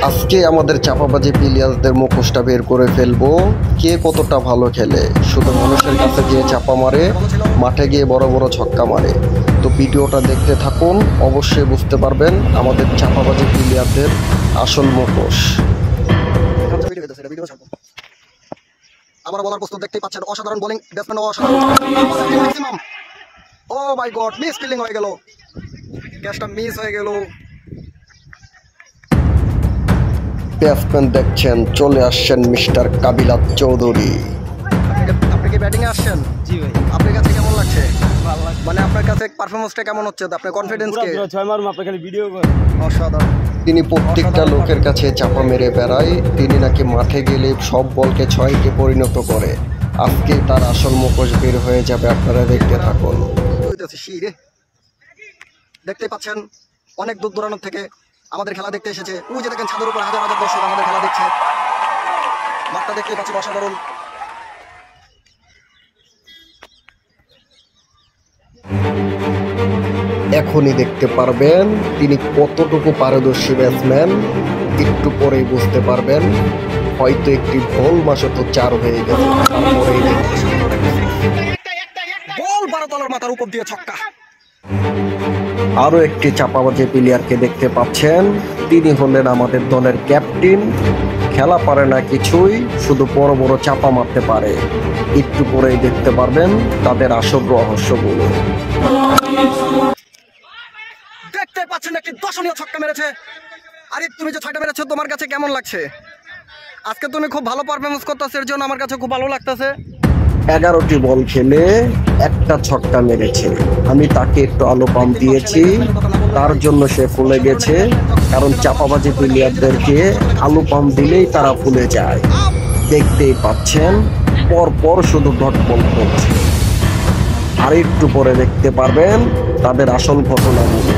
আজকে আমাদের চাপাবাজি প্লেয়ারদের মুখোশটা বের করে ফেলবো, কে কতটা ভালো খেলে। শুধু মানুষের কাছে গিয়ে চাপা মারে, মাঠে গিয়ে বড় বড় ছক্কা মারে। তো ভিডিওটা দেখতে থাকুন, অবশ্যই বুঝতে পারবেন আমাদের চাপাবাজি প্লেয়ারদের আসল মুখোশ। আবার বলার প্রস্তুত দেখতেই পাচ্ছেন, অসাধারণ বোলিং ব্যাটসম্যান, অসাধারণ। ও মাই গড, মিস ফিল্ডিং হয়ে গেল, ক্যাচটা মিস হয়ে গেল। ব্যাটসম্যান দেখছেন, চলে আসছেন মিস্টার কাবিলাত চৌধুরী। আপনি কি ব্যাটিং এ আসছেন? জি ভাই। আপনার কাছে কেমন লাগছে? ভালো লাগছে। মানে আপনার কাছে পারফরম্যান্সটা কেমন হচ্ছে? আপনার কনফিডেন্স কে? পুরো 6 মারুম, আপনি খালি ভিডিও করেন। অসাধারণ। তিনি প্রত্যেকটা লোকের কাছে চাপা মেরে বেড়ায়। তিনি নাকি মাঠে গেলে সব বলকে ছয়কে পরিণত করে। আজকে তার আসল মুখোশ বের হয়ে যাবে, আপনারা দেখতে থাকুন। দেখতে পাচ্ছেন অনেক দূর দূরান্ত থেকে আমাদের খেলা দেখতে এসেছে। ওই যে দেখেন ছাদের উপর হাজার হাজার দর্শক আমাদের খেলা দেখছে। মাঠটা দেখতে পাচ্ছেন অসাধারণ। এখনই দেখতে পারবেন তিনি কতটুকু পারদর্শী ব্যাটসম্যান। একটু পরেই বুঝতে পারবেন, হয়তো একটি ভুল মাসত 4 হয়ে গেছে। তারপরেই বল 12 তলার মাথার উপর দিয়ে ছক্কা। আরো একটি চাপাবাজি প্লেয়ারকে দেখতে পাচ্ছেন, তিনি হলেন আমাদের দলের ক্যাপ্টেন। খেলা পারে না কিছুই, শুধু বড় বড় চাপা মারতে পারে। একটু পরেই দেখতে পারবেন তাদের আসল রহস্যগুলো। দেখতে পাচ্ছেন একটি দর্শনীয় ছক্কা মেরেছে। আরে তুমি যে ছয়টা মেরেছো, তোমার কাছে কেমন লাগছে? আজকে তুমি খুব ভালো পারফরমেন্স করতেছো, এর জন্য আমার কাছে খুব ভালো লাগতেছে। 11টি বল খেলে একটা ছক্কা মেরেছে। আমি তাকে একটু আলো পাম্প দিয়েছি, তার জন্য সে ফুলে গেছে। কারণ চাপাবাজি প্লেয়ারদেরকে আলু পাম্প দিলেই তারা ফুলে যায়। দেখতেই পাচ্ছেন পর পর শুধু ডট বল করছে। আর একটু পরে দেখতে পারবেন তাদের আসল ঘটনাগুলো।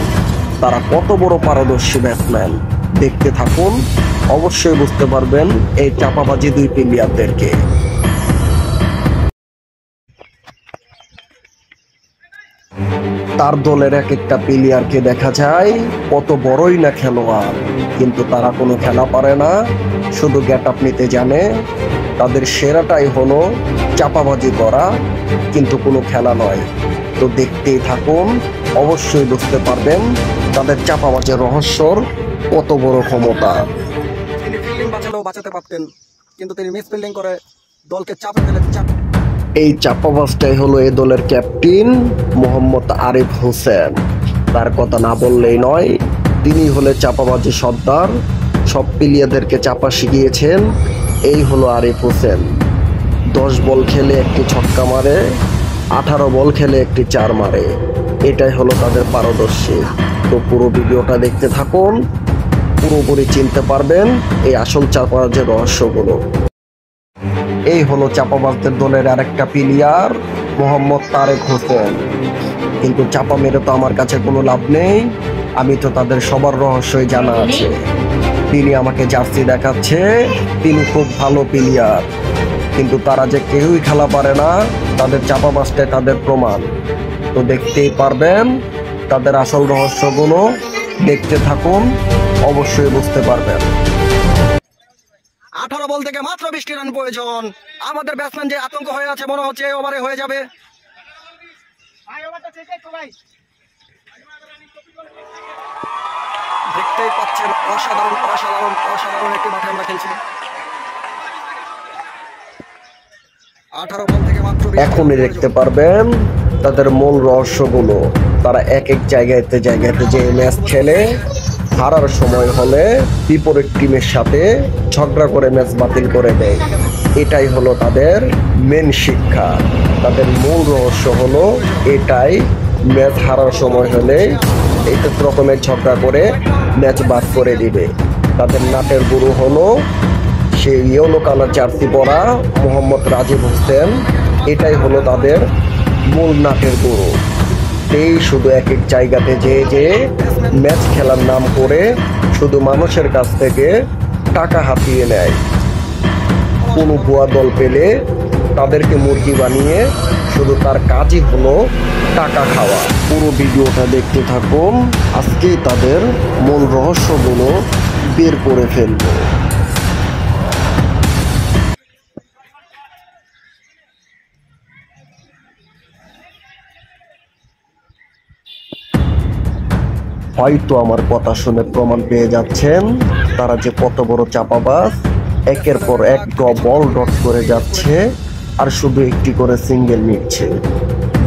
তারা কত বড় পারদর্শী ব্যাটসম্যান, দেখতে থাকুন, অবশ্যই বুঝতে পারবেন এই চাপাবাজি 2 প্লেয়ারদেরকে। তার দলের এক একটা প্লেয়ারকে দেখা যায় কত বড়ই না খেলোয়াড়, কিন্তু তারা কোনো খেলা পারে না, শুধু গেট আপ নিতে জানে। তাদের সেরাটাই হলো চাপাবাজি করা, কিন্তু কোনো খেলা নয়। তো দেখতেই থাকুন, অবশ্যই বুঝতে পারবেন তাদের চাপাবাজির রহস্যর কত বড় ক্ষমতা। তিনি ফিল্ডিং বাঁচালেও বাঁচাতে পারতেন, কিন্তু তিনি মিস ফিল্ডিং করে দলকে চাপে ফেলে। এই চাপাবাজটাই হলো এই দলের ক্যাপ্টেন মোহাম্মদ আরিফ হোসেন। তার কথা না বললেই নয়, তিনি হলে চাপাবাজি সর্দার। সব প্লেয়ারদেরকে চাপা শিখিয়েছেন এই হলো আরিফ হোসেন। 10 বল খেলে একটি ছক্কা মারে, 18 বল খেলে একটি 4 মারে। এটাই হলো তাদের পারদর্শী। তো পুরো ভিডিওটা দেখতে থাকুন, পুরোপুরি চিনতে পারবেন এই আসল চাপাবাজের রহস্যগুলো। এই হলো চাপাবাজদের দলের আরেকটা প্লেয়ার মোহাম্মদ তারেক হোসেন। কিন্তু চাপা মেরে তো আমার কাছে কোনো লাভ নেই, আমি তো তাদের সবার রহস্যই জানা আছে। তিনি আমাকে জার্সি দেখাচ্ছে, তিনি খুব ভালো প্লেয়ার, কিন্তু তারা যে কেউই খেলা পারে না, তাদের চাপাবাজটাই তাদের প্রমাণ। তো দেখতেই পারবেন তাদের আসল রহস্যগুলো, দেখতে থাকুন, অবশ্যই বুঝতে পারবেন। 18 বল থেকে মাত্র 20টি রান প্রয়োজন। আমাদের ব্যাটসম্যান যে আতঙ্ক হয়ে আছে, মনে হচ্ছে এই ওভারে হয়ে যাবে। দেখতেই পাচ্ছেন অসাধারণ অসাধারণ অসাধারণ একটি মাঠে আমরা খেলছি। 18 বল থেকে মাত্র এখনই দেখতে পারবেন তাদের মূল রহস্যগুলো। তারা এক এক জায়গাতে যে ম্যাচ খেলে, হারার সময় হলে বিপরীত টিমের সাথে ঝগড়া করে ম্যাচ বাতিল করে দেয়। এটাই হলো তাদের মেন শিক্ষা। তাদের মূল রহস্য হলো এটাই, ম্যাচ হারার সময় হলে এই রকমের ঝগড়া করে ম্যাচ বাদ করে দিবে। তাদের নাটের গুরু হলো সেই ইয়েলো কালার জার্সি পরা মোহাম্মদ রাজীব হোসেন। এটাই হলো তাদের মূল নাটের গুরু। এই শুধু এক এক জায়গাতে যে ম্যাচ খেলার নাম করে শুধু মানুষের কাছ থেকে টাকা হাতিয়ে নেয়। কোনো ভুয়া দল পেলে তাদেরকে মুরগি বানিয়ে শুধু তার কাজই হলো টাকা খাওয়া। পুরো ভিডিওটা দেখতে থাকুন, আজকেই তাদের মূল রহস্যগুলো বের করে ফেলবো। হয়তো আমার কথা শুনে প্রমাণ পেয়ে যাচ্ছেন তারা যে কত বড় চাপাবাজ। একের পর এক বল ডট করে যাচ্ছে আর শুধু একটি করে সিঙ্গেল নিচ্ছে।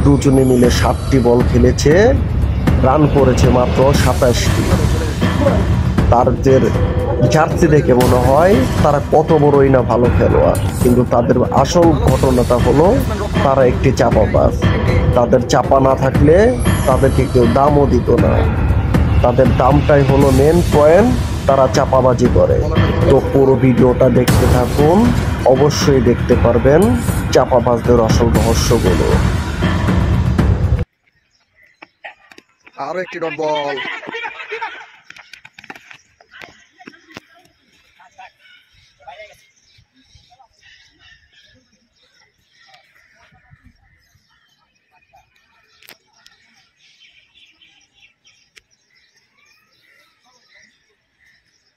দুজনে মিলে 7টি বল খেলেছে, রান করেছে মাত্র 27টি। তাদের জার্সি দেখে মনে হয় তারা কত বড়ই না ভালো খেলোয়াড়, কিন্তু তাদের আসল ঘটনাটা হলো তারা একটি চাপাবাজ। তাদের চাপা না থাকলে তাদেরকে কেউ দামও দিত না। তাদের দামটাই হলো মেন পয়েন্ট, তারা চাপাবাজি করে। তো পুরো ভিডিওটা দেখতে থাকুন, অবশ্যই দেখতে পারবেন চাপাবাজদের আসল রহস্যগুলো। আরো একটি ডট বল।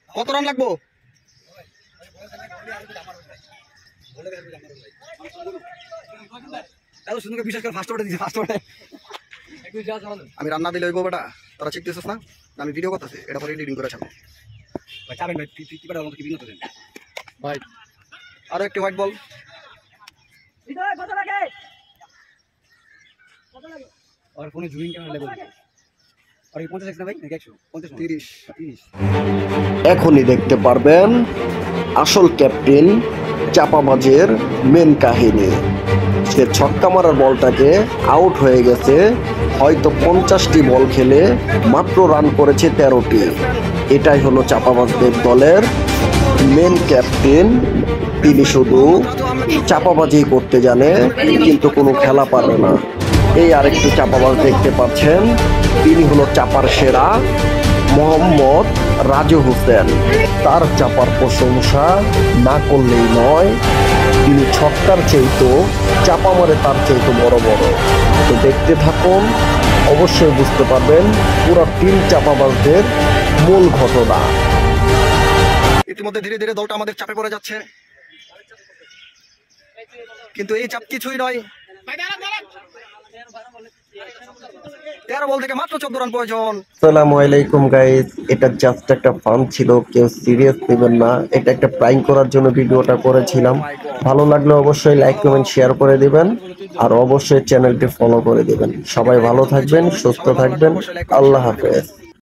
কত রান লাগবো? আমি রান্না দিলে হইব বেটা, তোরা শিখতেছিস না? আমি ভিডিও করতেছি, এটা পরে এডিটিং করে ছাড়বো। ভাই আরো একটি হোয়াইট বল। 30। এখনই দেখতে পারবেন আসল ক্যাপ্টেন চাপাবাজের মেন কাহিনী। সে ছক্কা মারার বলটাকে আউট হয়ে গেছে, হয়তো 50টি বল খেলে মাত্র রান করেছে 13টি। এটাই হলো চাপাবাজদের দলের মেন ক্যাপ্টেন। তিনি শুধু চাপাবাজি করতে জানে, কিন্তু কোনো খেলা পারে না। এই আরেকটি চাপাবাজ দেখতে পাচ্ছেন, তিনি হলো চাপার সেরা মোহাম্মদ রাজু হোসেন। তার চাপার প্রশংসা না করলেই নয়, তিনি ছক্কার চেয়েতো চাপা মারে তার চেয়েতো বড় বড়। তো দেখতে থাকুন, অবশ্যই বুঝতে পারবেন পুরো টিম চাপাবাজদের মূল ঘটনা। ইতিমধ্যে ধীরে ধীরে দলটা আমাদের চাপে পড়ে যাচ্ছে, কিন্তু এই চাপ কিছুই নয়। 13 বল থেকে মাত্র 14 রান প্রয়োজন। আসসালামু আলাইকুম গাইস, এটা জাস্ট একটা ফান ছিল, কেউ সিরিয়াস নেবেন না। এটা একটা প্র্যাঙ্ক করার জন্য ভিডিওটা করেছিলাম। ভালো লাগলে অবশ্যই লাইক কমেন্ট শেয়ার করে দিবেন, আর অবশ্যই চ্যানেলটি ফলো করে দিবেন। সবাই ভালো থাকবেন, সুস্থ থাকবেন, আল্লাহ হাফেজ।